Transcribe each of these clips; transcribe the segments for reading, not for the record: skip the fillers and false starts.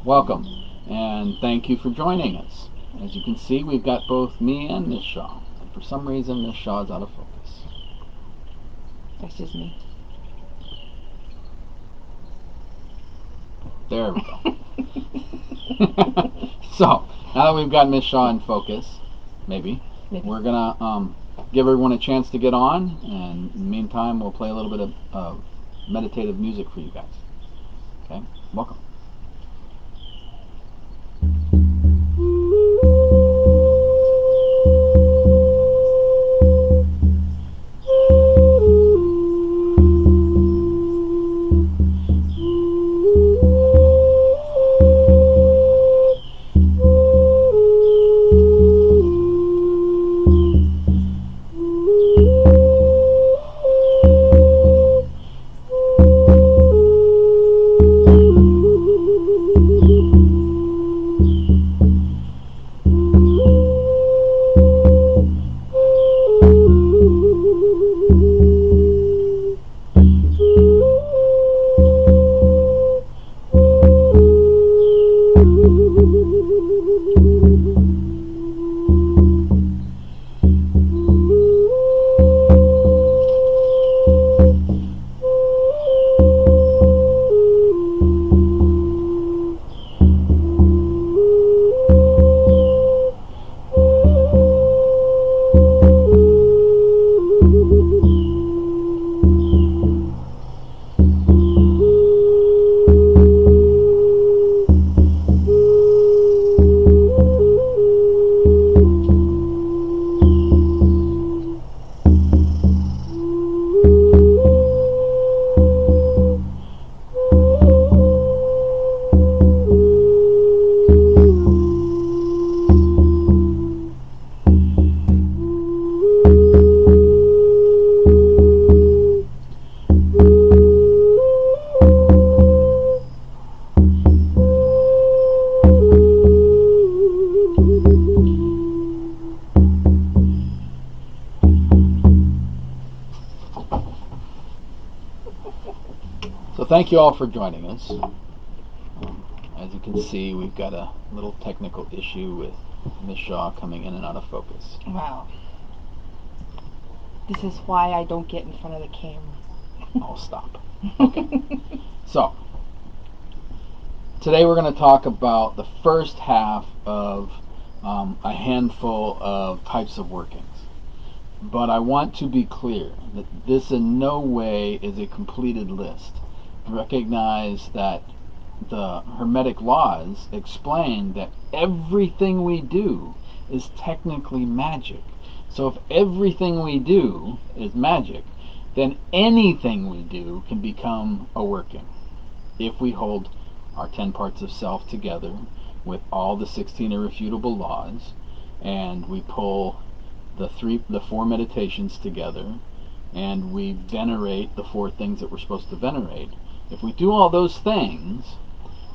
Welcome, and thank you for joining us. As you can see, we've got both me and Miss Shaw. And for some reason, Miss Shaw is out of focus. That's just me. There we go. So, now that we've got Miss Shaw in focus, maybe, we're going to give everyone a chance to get on, and in the meantime, we'll play a little bit of meditative music for you guys. Okay? Welcome. So thank you all for joining us. As you can see, we've got a little technical issue with Miss Shaw coming in and out of focus. Wow. This is why I don't get in front of the camera. Oh, stop. Okay. So, today we're going to talk about the first half of a handful of types of workings. But I want to be clear that this in no way is a completed list. Recognize that the Hermetic laws explain that everything we do is technically magic. So if everything we do is magic, then anything we do can become a working. If we hold our 10 parts of self together with all the 16 irrefutable laws, and we pull the 4 meditations together, and we venerate the 4 things that we're supposed to venerate, if we do all those things,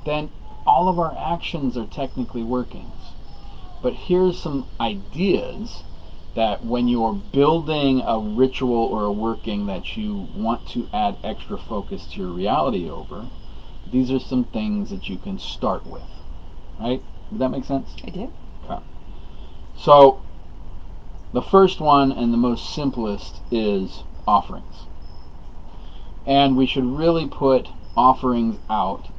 then all of our actions are technically workings. But here's some ideas that when you're building a ritual or a working that you want to add extra focus to your reality over, these are some things that you can start with. Right? Did that make sense? I did. Okay. So, the first one and the most simplest is offerings. And we should really put offerings out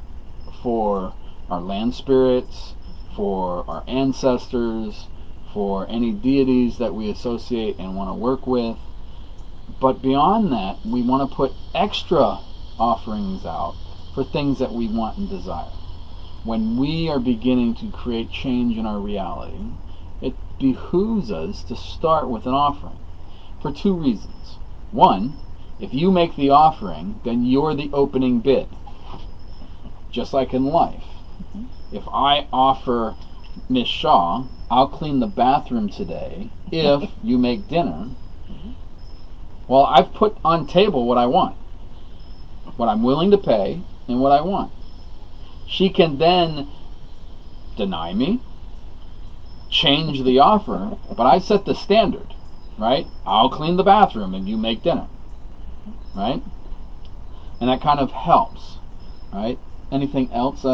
for our land spirits, for our ancestors, for any deities that we associate and want to work with. But beyond that, we want to put extra offerings out for things that we want and desire. When we are beginning to create change in our reality, it behooves us to start with an offering for 2 reasons. One, if you make the offering, then you're the opening bid. Just like in life. If I offer Miss Shaw, I'll clean the bathroom today if you make dinner. Well, I've put on table what I want, what I'm willing to pay, and what I want. She can then deny me, change the offer, but I set the standard, right? I'll clean the bathroom and you make dinner, right? And that kind of helps, right? Anything else?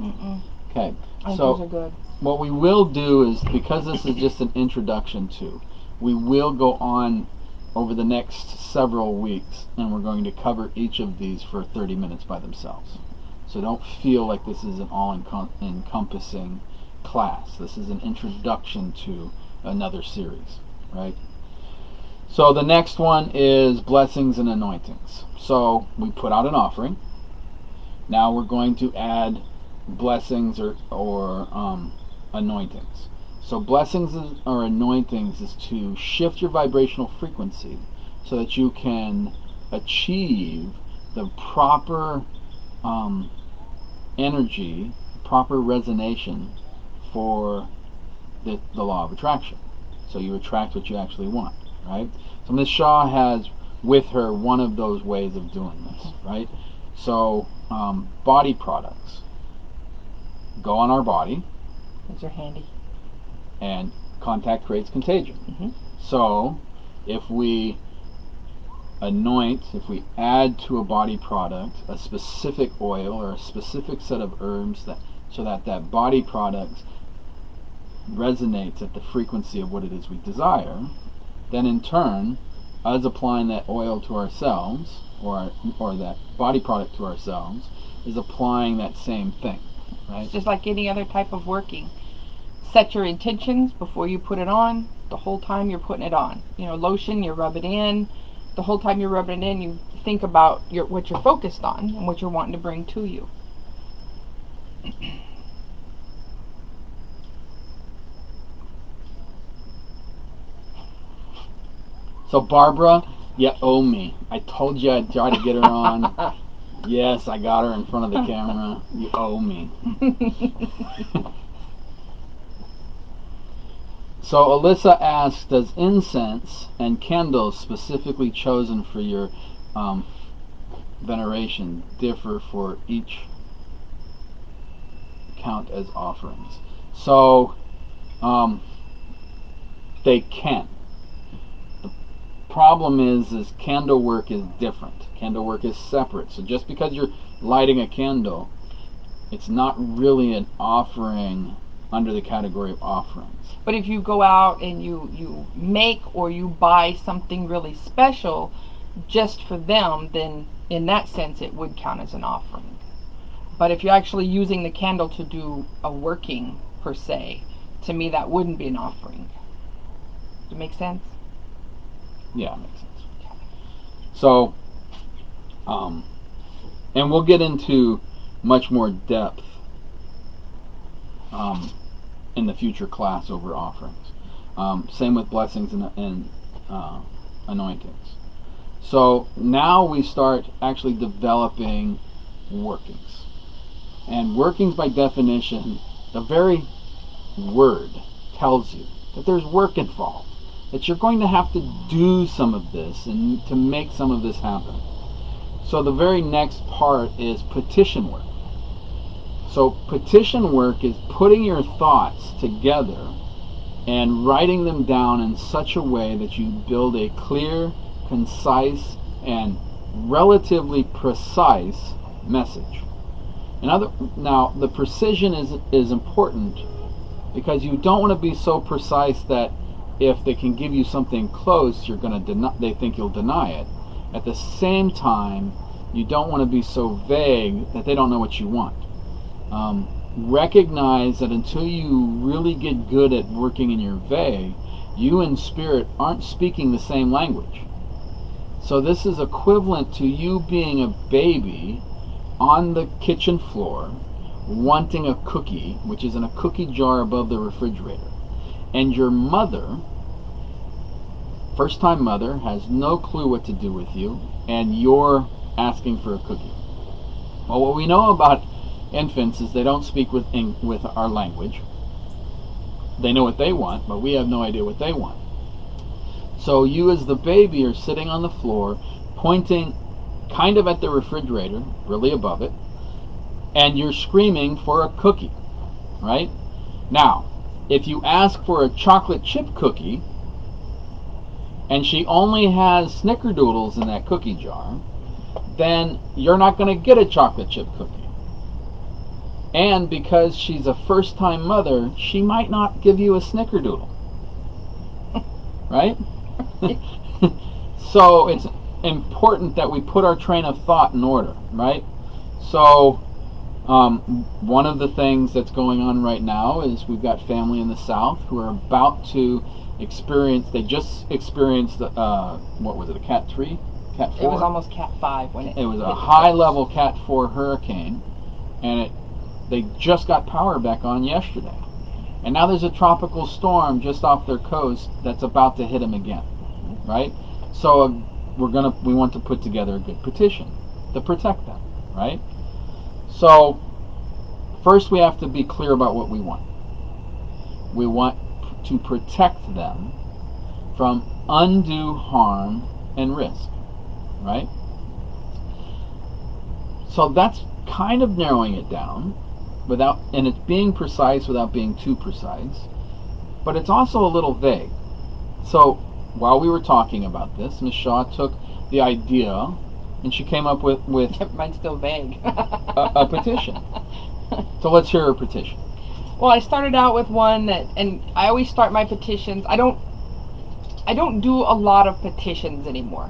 Mm-mm. Okay, I think so those are good. what we will do is, because this is just an introduction to, we will go on over the next several weeks, and we're going to cover each of these for 30 minutes by themselves. So don't feel like this is an all-encompassing class. This is an introduction to another series, right? So the next one is blessings and anointings. So we put out an offering. Now we're going to add blessings or anointings. So blessings or anointings is to shift your vibrational frequency so that you can achieve the proper energy, proper resonation for the law of attraction. So you attract what you actually want, right? So Ms. Shaw has with her one of those ways of doing this, right? So body products go on our body, Those are handy. and contact creates contagion. Mm-hmm. So if we anoint, if we add to a body product a specific oil or a specific set of herbs so that body product resonates at the frequency of what it is we desire, then in turn, us applying that oil to ourselves or that body product to ourselves is applying that same thing, right? It's just like any other type of working. Set your intentions before you put it on. The whole time you're putting it on. Lotion, you rub it in. The whole time you're rubbing it in, you think about what you're focused on and what you're wanting to bring to you. So Barbara, you owe me. I told you I'd try to get her on. Yes, I got her in front of the camera. You owe me. So Alyssa asks, does incense and candles specifically chosen for your veneration differ for each count as offerings? So they can. The problem is candle work is different. Candle work is separate. So just because you're lighting a candle, it's not really an offering under the category of offerings. But if you go out and you make or you buy something really special just for them, then in that sense it would count as an offering. But if you're actually using the candle to do a working per se, to me that wouldn't be an offering. Does it make sense? Yeah, it makes sense. So, and we'll get into much more depth in the future class over offerings. Same with blessings and anointings. So now we start actually developing workings. And workings, by definition, the very word tells you that there's work involved, that you're going to have to do some of this and to make some of this happen. So the very next part is petition work. So petition work is putting your thoughts together and writing them down in such a way that you build a clear, concise, and relatively precise message. Now, the precision is important because you don't want to be so precise that if they can give you something close, they think you'll deny it. At the same time, you don't want to be so vague that they don't know what you want. Recognize that until you really get good at working in your vague, you and spirit aren't speaking the same language. So this is equivalent to you being a baby on the kitchen floor wanting a cookie, which is in a cookie jar above the refrigerator. And your mother, first-time mother, has no clue what to do with you, and you're asking for a cookie. Well, what we know about infants is they don't speak with our language. They know what they want, but we have no idea what they want. So you as the baby are sitting on the floor, pointing kind of at the refrigerator, really above it, and you're screaming for a cookie, right? Now, if you ask for a chocolate chip cookie, and she only has snickerdoodles in that cookie jar, then you're not going to get a chocolate chip cookie. And because she's a first-time mother, she might not give you a snickerdoodle. Right? So it's important that we put our train of thought in order, right? So one of the things that's going on right now is we've got family in the South who are about to experience, they just experienced, what was it, a Cat 3? Cat 4? It was almost Cat 5 when it was a high-level Cat 4 hurricane, and they just got power back on yesterday. And now there's a tropical storm just off their coast that's about to hit them again, right? So we want to put together a good petition to protect them, right? So first we have to be clear about what we want. We want to protect them from undue harm and risk, right? So that's kind of narrowing it down and it's being precise without being too precise, but it's also a little vague. So while we were talking about this, Ms. Shaw took the idea and she came up with mine's still vague. a petition. So let's hear her petition. Well, I started out with one that, and I always start my petitions. I don't do a lot of petitions anymore.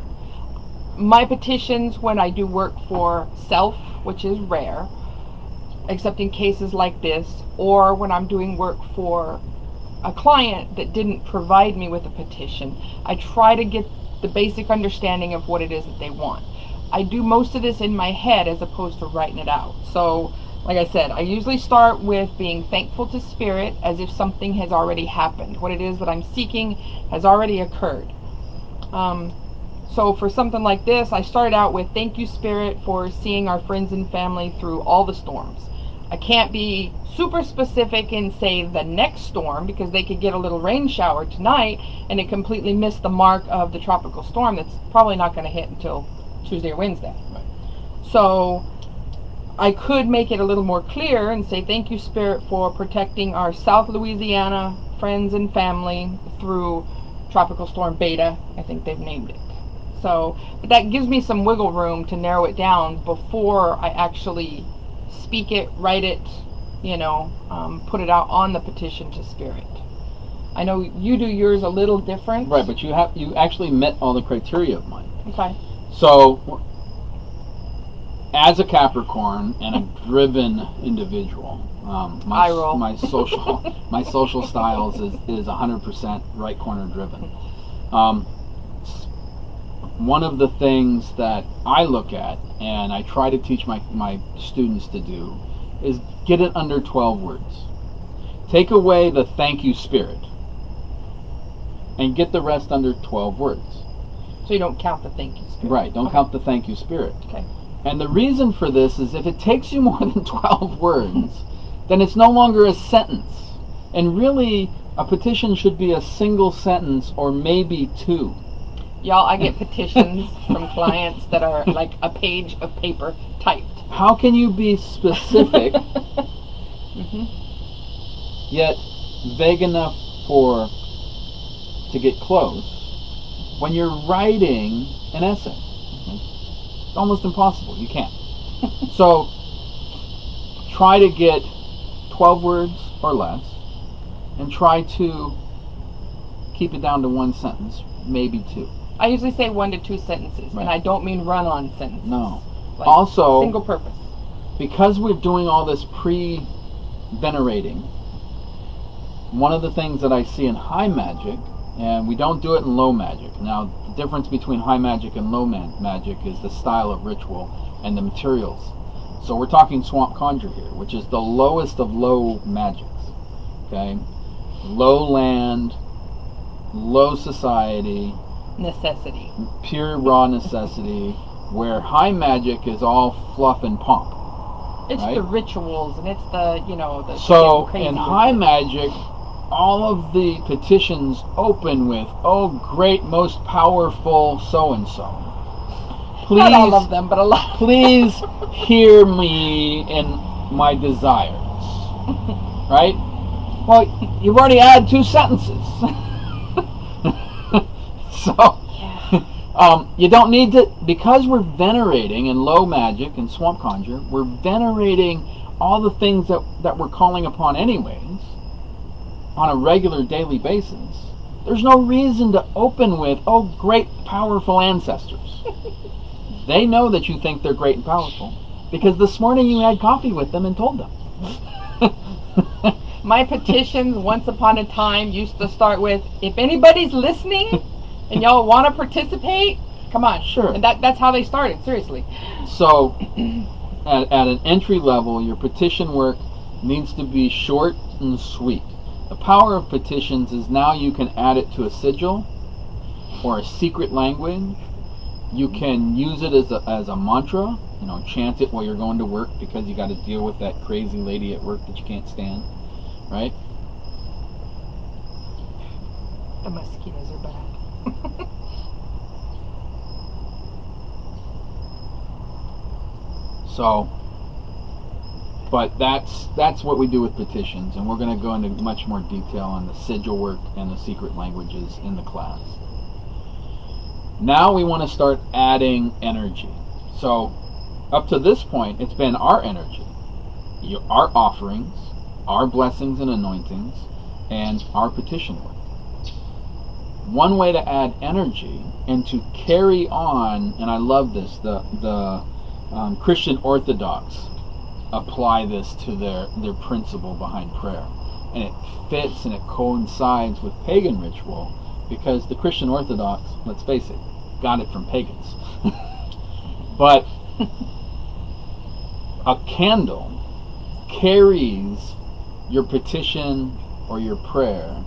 My petitions, when I do work for self, which is rare, except in cases like this, or when I'm doing work for a client that didn't provide me with a petition, I try to get the basic understanding of what it is that they want. I do most of this in my head as opposed to writing it out. So, like I said, I usually start with being thankful to Spirit as if something has already happened. What it is that I'm seeking has already occurred. So for something like this, I started out with thank you, Spirit, for seeing our friends and family through all the storms. I can't be super specific and say the next storm because they could get a little rain shower tonight and it completely missed the mark of the tropical storm that's probably not going to hit until Tuesday or Wednesday. Right. So I could make it a little more clear and say thank you, Spirit, for protecting our South Louisiana friends and family through Tropical Storm Beta. I think they've named it. So but that gives me some wiggle room to narrow it down before I actually speak it, write it, put it out on the petition to Spirit. I know you do yours a little different. Right, but you actually met all the criteria of mine. Okay. So, as a Capricorn and a driven individual, my social styles is 100% right corner driven. One of the things that I look at and I try to teach my students to do is get it under 12 words. Take away the thank you, Spirit, and get the rest under 12 words. So you don't count the thank you, Spirit. Right, don't count the thank you, Spirit. Okay. And the reason for this is if it takes you more than 12 words, then it's no longer a sentence. And really, a petition should be a single sentence or maybe two. Y'all, I get petitions from clients that are like a page of paper typed. How can you be specific, yet vague enough to get close when you're writing an essay? It's almost impossible. You can't. So try to get 12 words or less and try to keep it down to one sentence, maybe two. I usually say 1 to 2 sentences, Right. and I don't mean run-on sentences. No. Like Also, single purpose. Because we're doing all this pre-venerating, one of the things that I see in high magic, and we don't do it in low magic. Now, the difference between high magic and low magic is the style of ritual and the materials. So we're talking swamp conjure here, which is the lowest of low magics. Okay? Low land, low society, Necessity. pure raw necessity, where high magic is all fluff and pomp. It's right? the rituals and it's the So crazy in with high it. magic, all of the petitions open with, "Oh, great, most powerful so-and-so. Please, Not all of them, but a lot. please hear me in my desires." Right? Well, you've already added 2 sentences. So, you don't need to, because we're venerating in low magic and swamp conjure, we're venerating all the things that we're calling upon anyways on a regular daily basis, there's no reason to open with, oh, great, powerful ancestors. They know that you think they're great and powerful because this morning you had coffee with them and told them. My petitions once upon a time used to start with, if anybody's listening and y'all want to participate, come on. Sure. And that's how they started, seriously. So at an entry level, your petition work needs to be short and sweet. The power of petitions is now you can add it to a sigil or a secret language. You can use it as a mantra, chant it while you're going to work because you got to deal with that crazy lady at work that you can't stand, right? The mosquitoes are bad. So, but that's what we do with petitions, and we're going to go into much more detail on the sigil work and the secret languages in the class. Now we want to start adding energy. So, up to this point, it's been our energy, our offerings, our blessings and anointings, and our petition work. One way to add energy and to carry on, and I love this, the Christian Orthodox apply this to their principle behind prayer. And it fits and it coincides with pagan ritual because the Christian Orthodox, let's face it, got it from pagans. But a candle carries your petition or your prayer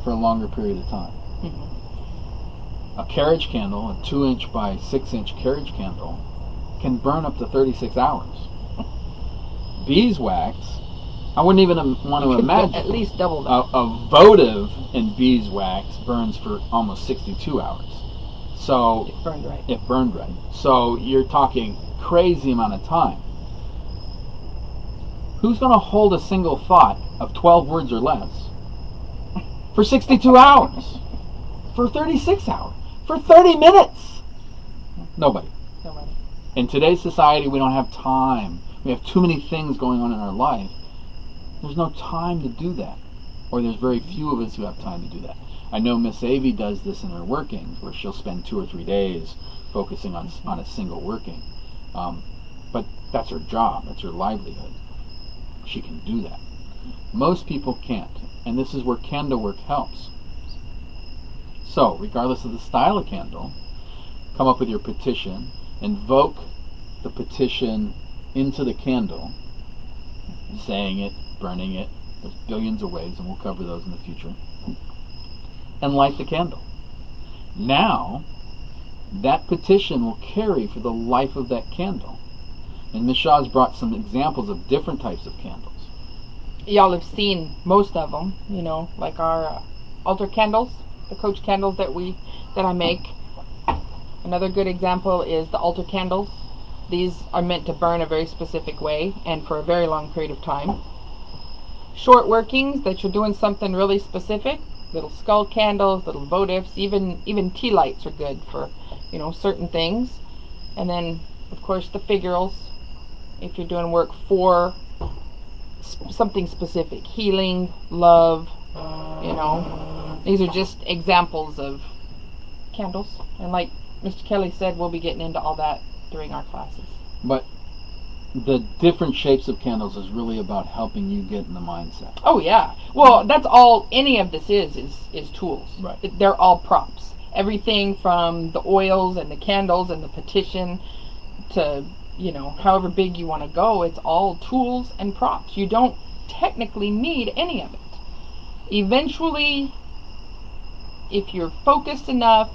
for a longer period of time. Mm-hmm. A carriage candle, a 2-inch by 6-inch carriage candle, can burn up to 36 hours. Beeswax, I wouldn't even want to imagine. At least double that. A votive in beeswax burns for almost 62 hours. So If burned right. So you're talking crazy amount of time. Who's going to hold a single thought of 12 words or less for 62 hours? For 36 hours? For 30 minutes? Nobody. In today's society, we don't have time. We have too many things going on in our life. There's no time to do that. Or there's very few of us who have time to do that. I know Miss Avie does this in her workings, where she'll spend 2 or 3 days focusing on a single working. But that's her job. That's her livelihood. She can do that. Most people can't. And this is where candle work helps. So, regardless of the style of candle, come up with your petition, invoke the petition into the candle, saying it, burning it. There's billions of ways, and we'll cover those in the future. And light the candle. Now, that petition will carry for the life of that candle. And Ms. Shaw's brought some examples of different types of candles. Y'all have seen most of them, like our altar candles, the coach candles that I make. Another good example is the altar candles. These are meant to burn a very specific way and for a very long period of time. Short workings that you're doing something really specific, little skull candles, little votives, even tea lights are good for, certain things. And then, of course, the figurals, if you're doing work for something specific, healing, love, These are just examples of candles. And like Mr. Kelly said, we'll be getting into all that during our classes. But the different shapes of candles is really about helping you get in the mindset. Oh yeah. Well, that's all any of this is tools. Right. They're all props. Everything from the oils and the candles and the petition to, however big you want to go, it's all tools and props. You don't technically need any of it. Eventually, if you're focused enough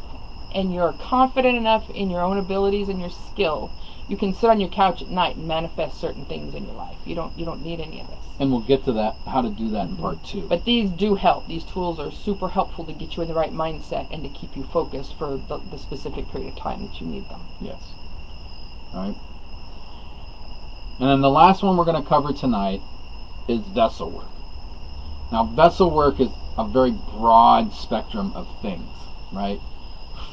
and you're confident enough in your own abilities and your skill, you can sit on your couch at night and manifest certain things in your life. You don't need any of this. And we'll get to that, how to do that in part 2. But these do help. These tools are super helpful to get you in the right mindset and to keep you focused for the specific period of time that you need them. Yes. All right. And then the last one we're going to cover tonight is vessel work. Now, vessel work is a very broad spectrum of things, right?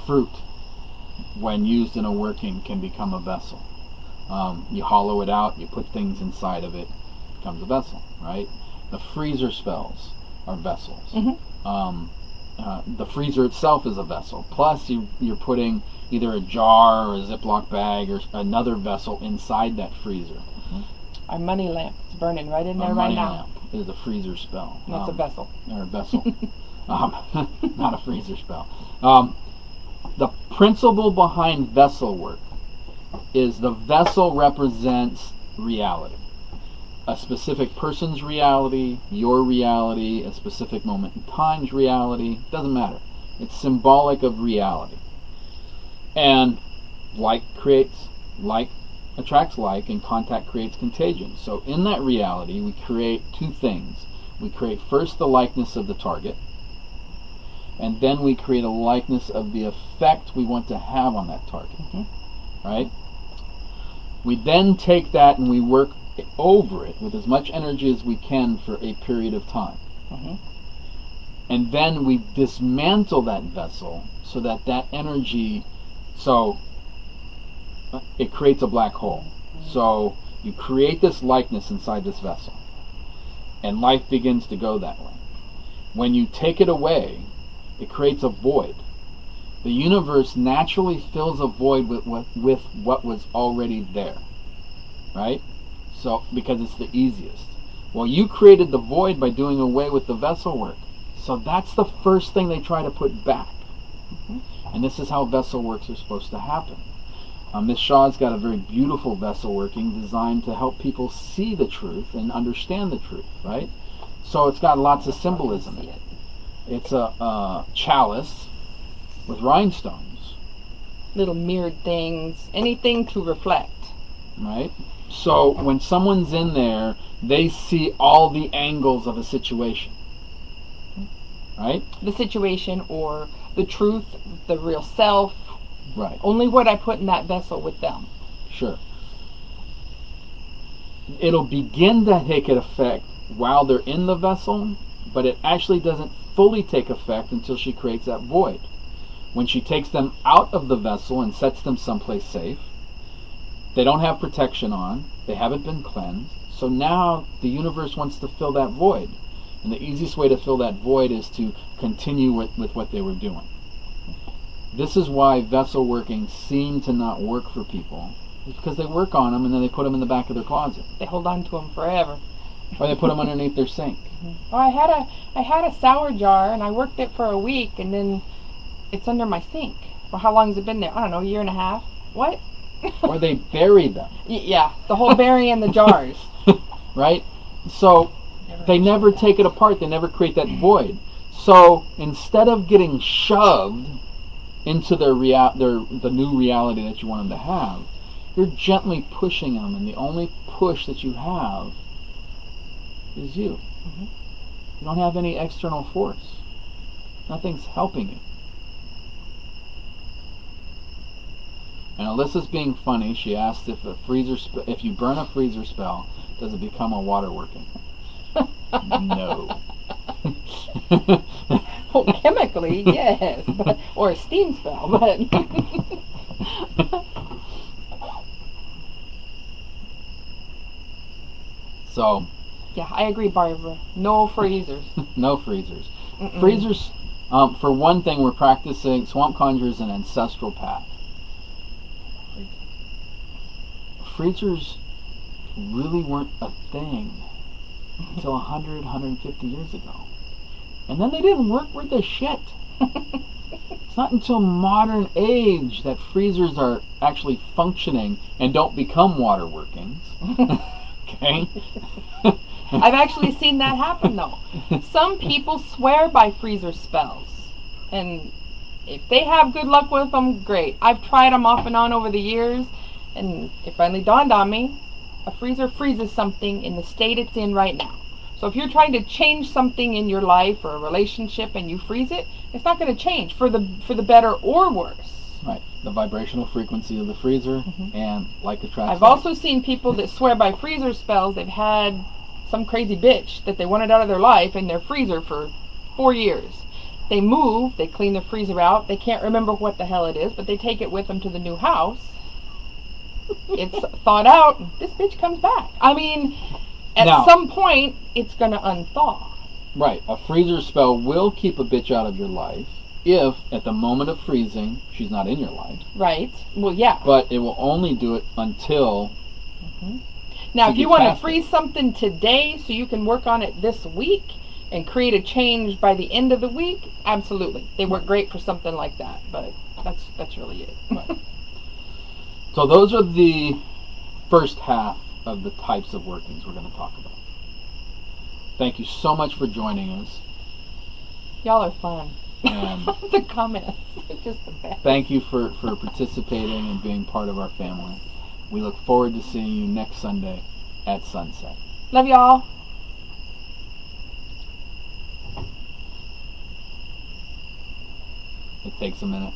Fruit, when used in a working, can become a vessel. You hollow it out, you put things inside of it, it becomes a vessel, right? The freezer spells are vessels. The freezer itself is a vessel. Plus, you're putting either a jar or a Ziploc bag or another vessel inside that freezer. Our money lamp is burning right in there Our right money now. lamp is a freezer spell. That's a vessel. Or a vessel. Not a freezer spell. The principle behind vessel work is the vessel represents reality. A specific person's reality, your reality, a specific moment in time's reality, doesn't matter. It's symbolic of reality. And like attracts like, and contact creates contagion. So in that reality, we create two things. We create first the likeness of the target, and then we create a likeness of the effect we want to have on that target. Right? We then take that and we work over it with as much energy as we can for a period of time. And then we dismantle that vessel so that energy, so it creates a black hole. So you create this likeness inside this vessel, and life begins to go that way. When you take it away, it creates a void. The universe naturally fills a void with what was already there, right? So, because it's the easiest. Well, you created the void by doing away with the vessel work. So that's the first thing they try to put back. And this is how vessel works are supposed to happen. Miss Shaw's got a very beautiful vessel working designed to help people see the truth and understand the truth, right? So it's got lots of symbolism in it. It's a chalice with rhinestones. Little mirrored things, anything to reflect. Right? So when someone's in there, they see all the angles of a situation. Right? The situation or the truth, the real self. Right. Only what I put in that vessel with them. Sure. It'll begin to take an effect while they're in the vessel, but it actually doesn't fully take effect until she creates that void. When she takes them out of the vessel and sets them someplace safe, they don't have protection on, they haven't been cleansed, so now the universe wants to fill that void. And the easiest way to fill that void is to continue with what they were doing. This is why vessel working seemed to not work for people. It's because they work on them and then they put them in the back of their closet. They hold on to them forever. Or they put them underneath their sink. Oh, I had a sour jar and I worked it for a week and then it's under my sink. Well, how long has it been there? I don't know, a year and a half. What? Or they bury them. Yeah, the whole burying the jars. Right? So they never take it apart. They never create that void. So instead of getting shoved into the new reality that you want them to have, you're gently pushing them, and the only push that you have is you. You don't have any external force. Nothing's helping you. And Alyssa's being funny. She asked if if you burn a freezer spell, does it become a water working? No. Well, chemically, yes, or a steam spell, but So. Yeah, I agree, Barbara. No freezers. No freezers. Freezers. For one thing, we're practicing Swamp Conjure is an ancestral path. Freezers really weren't a thing until 100, 150 years ago. And then they didn't work worth a shit. It's not until modern age that freezers are actually functioning and don't become water workings. Okay? I've actually seen that happen, though. Some people swear by freezer spells. And if they have good luck with them, great. I've tried them off and on over the years, and it finally dawned on me, a freezer freezes something in the state it's in right now. So if you're trying to change something in your life or a relationship and you freeze it, it's not going to change for the better or worse. Right. The vibrational frequency of the freezer and like attracts. I've also seen people that swear by freezer spells. They've had some crazy bitch that they wanted out of their life in their freezer for 4 years. They move, they clean the freezer out. They can't remember what the hell it is, but they take it with them to the new house. it's thawed out. This bitch comes back. I mean, at Now- some point, it's gonna unthaw. Right. A freezer spell will keep a bitch out of your life if, at the moment of freezing, she's not in your life. Right. Well, yeah. But it will only do it until. Now, she if you gets want to past it. freeze something today so you can work on it this week and create a change by the end of the week, absolutely. They work great for something like that, but that's really it. Right. So those are the first half of the types of workings we're going to talk about. Thank you so much for joining us. Y'all are fun. And The comments are just the best. thank you for participating and being part of our family. We look forward to seeing you next Sunday at sunset. Love y'all. It takes a minute.